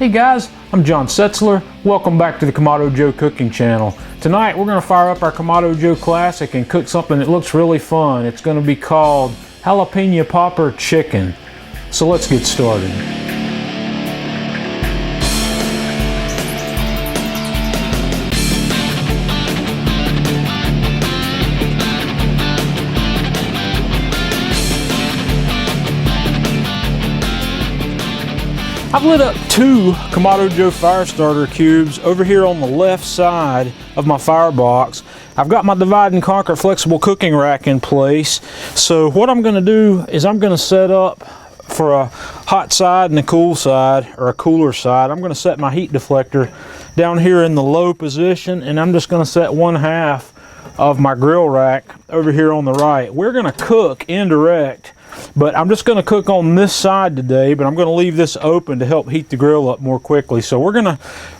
Hey guys, I'm John Setzler. Welcome back to the Kamado Joe Cooking Channel. Tonight we're going to fire up our Kamado Joe Classic and cook something that looks really fun. It's going to be called Jalapeno Popper Chicken. So let's get started. I've lit up two Kamado Joe fire starter cubes over here on the left side of my firebox. I've got my divide and conquer flexible cooking rack in place. So what I'm going to do is I'm going to set up for a hot side and a cool side, or a cooler side. I'm going to set my heat deflector down here in the low position, and I'm just going to set 1/2 of my grill rack over here on the right. We're going to cook indirect, but I'm just going to cook on this side today, but I'm going to leave this open to help heat the grill up more quickly. So we're going to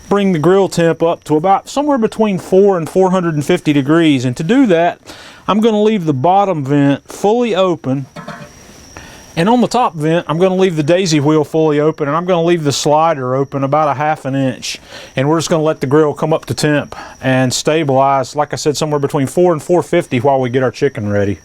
bring the grill temp up to about somewhere between 4 and 450 degrees. And to do that, I'm going to leave the bottom vent fully open. And on the top vent, I'm going to leave the daisy wheel fully open, and I'm going to leave the slider open about 1/2 inch. And we're just going to let the grill come up to temp and stabilize, like I said, somewhere between 4 and 450 while we get our chicken ready.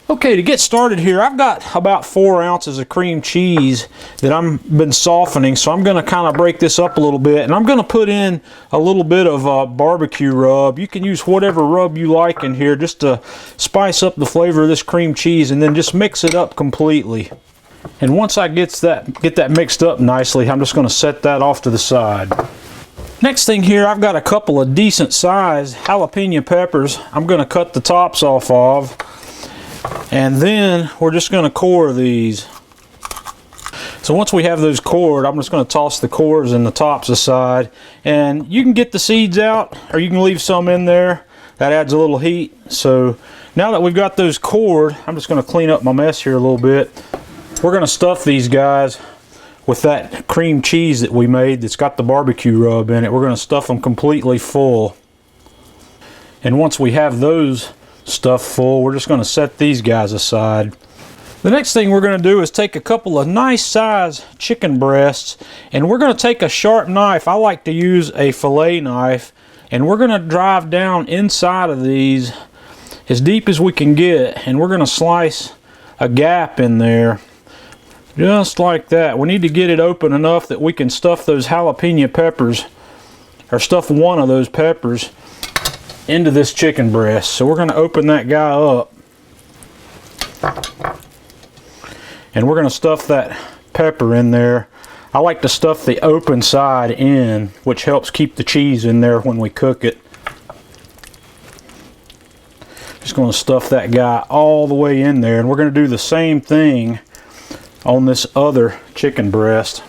Okay, to get started here, I've got about 4 ounces of cream cheese that I've been softening, so I'm going to kind of break this up a little bit, and I'm going to put in a little bit of barbecue rub. You can use whatever rub you like in here just to spice up the flavor of this cream cheese, and then just mix it up completely. And once I get that mixed up nicely, I'm just going to set that off to the side. Next thing here, I've got a couple of decent sized jalapeno peppers I'm going to cut the tops off of. And then we're just going to core these. So once we have those cored, I'm just going to toss the cores and the tops aside. And you can get the seeds out, or you can leave some in there. That adds a little heat. So now that we've got those cored, I'm just going to clean up my mess here a little bit. We're going to stuff these guys with that cream cheese that we made that's got the barbecue rub in it. We're going to stuff them completely full. And once we have those stuffed full, we're just going to set these guys aside. The next thing we're going to do is take a couple of nice size chicken breasts, and we're going to take a sharp knife. I like to use a fillet knife, and we're going to drive down inside of these as deep as we can get, and we're going to slice a gap in there just like that. We need to get it open enough that we can stuff those jalapeno peppers, or stuff one of those peppers into this chicken breast. So we're going to open that guy up, and we're going to stuff that pepper in there. I like to stuff the open side in, which helps keep the cheese in there when we cook it. Just going to stuff that guy all the way in there, and we're going to do the same thing on this other chicken breast.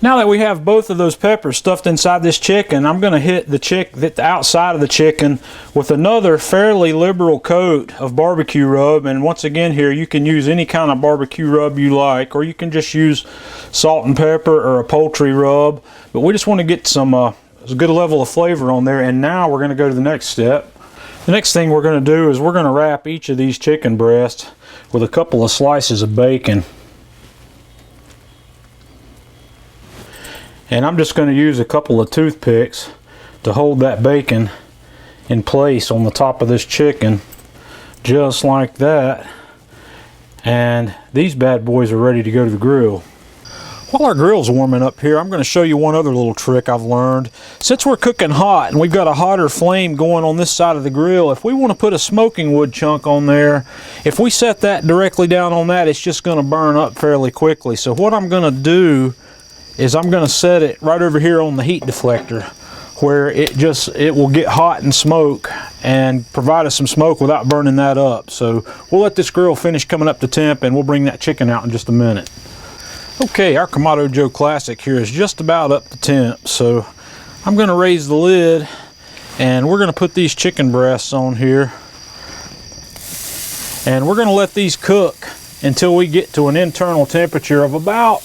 Now that we have both of those peppers stuffed inside this chicken, I'm going to hit the outside of the chicken with another fairly liberal coat of barbecue rub. And once again here, you can use any kind of barbecue rub you like, or you can just use salt and pepper or a poultry rub. But we just want to get some a good level of flavor on there. And now we're going to go to the next step. The next thing we're going to do is we're going to wrap each of these chicken breasts with a couple of slices of bacon. And I'm just going to use a couple of toothpicks to hold that bacon in place on the top of this chicken, just like that. And these bad boys are ready to go to the grill. While our grill's warming up here, I'm going to show you one other little trick I've learned. Since we're cooking hot and we've got a hotter flame going on this side of the grill, if we want to put a smoking wood chunk on there, if we set that directly down on that, it's just going to burn up fairly quickly. So what I'm going to do is I'm going to set it right over here on the heat deflector, where it will get hot and smoke and provide us some smoke without burning that up. So we'll let this grill finish coming up to temp, and we'll bring that chicken out in just a minute. Okay, our Kamado Joe Classic here is just about up to temp, so I'm going to raise the lid, and we're going to put these chicken breasts on here, and we're going to let these cook until we get to an internal temperature of about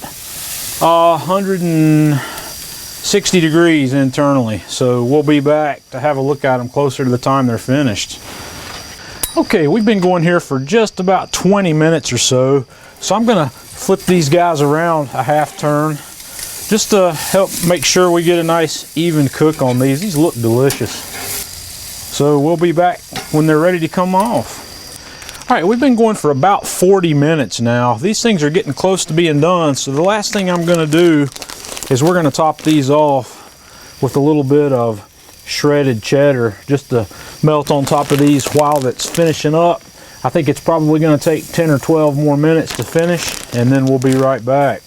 160 degrees internally. So we'll be back to have a look at them closer to the time they're finished. Okay, we've been going here for just about 20 minutes or so. So I'm going to flip these guys around a half turn just to help make sure we get a nice even cook on these. These look delicious. So we'll be back when they're ready to come off. All right, we've been going for about 40 minutes now. These things are getting close to being done, so the last thing I'm gonna do is we're gonna top these off with a little bit of shredded cheddar just to melt on top of these while that's finishing up. I think it's probably gonna take 10 or 12 more minutes to finish, and then we'll be right back.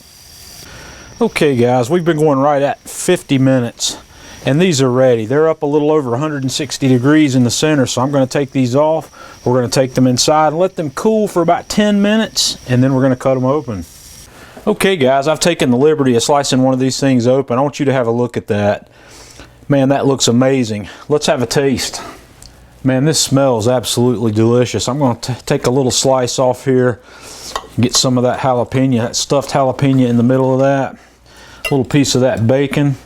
Okay guys, we've been going right at 50 minutes. And these are ready. They're up a little over 160 degrees in the center, so I'm going to take these off. We're going to take them inside and let them cool for about 10 minutes, and then we're going to cut them open. Okay guys, I've taken the liberty of slicing one of these things open. I want you to have a look at that. Man, that looks amazing. Let's have a taste. Man, this smells absolutely delicious. I'm going to take a little slice off here, get some of that jalapeno, that stuffed jalapeno in the middle of that. A little piece of that bacon.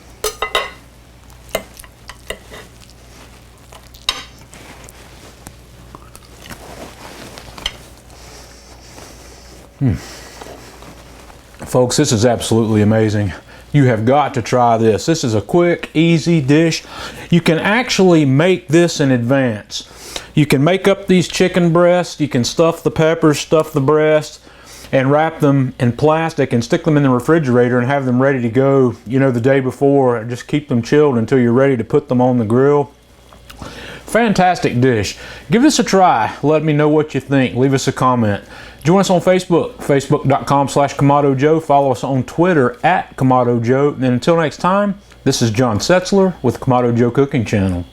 Folks, this is absolutely amazing. You have got to try this. This is a quick, easy dish. You can actually make this in advance. You can make up these chicken breasts, you can stuff the peppers, stuff the breast, and wrap them in plastic and stick them in the refrigerator and have them ready to go, you know, the day before. Just keep them chilled until you're ready to put them on the grill. Fantastic dish. Give this a try. Let me know what you think. Leave us a comment. Join us on Facebook, facebook.com/KamadoJoe. Follow us on Twitter @KamadoJoe. And until next time, this is John Setzler with Kamado Joe Cooking Channel.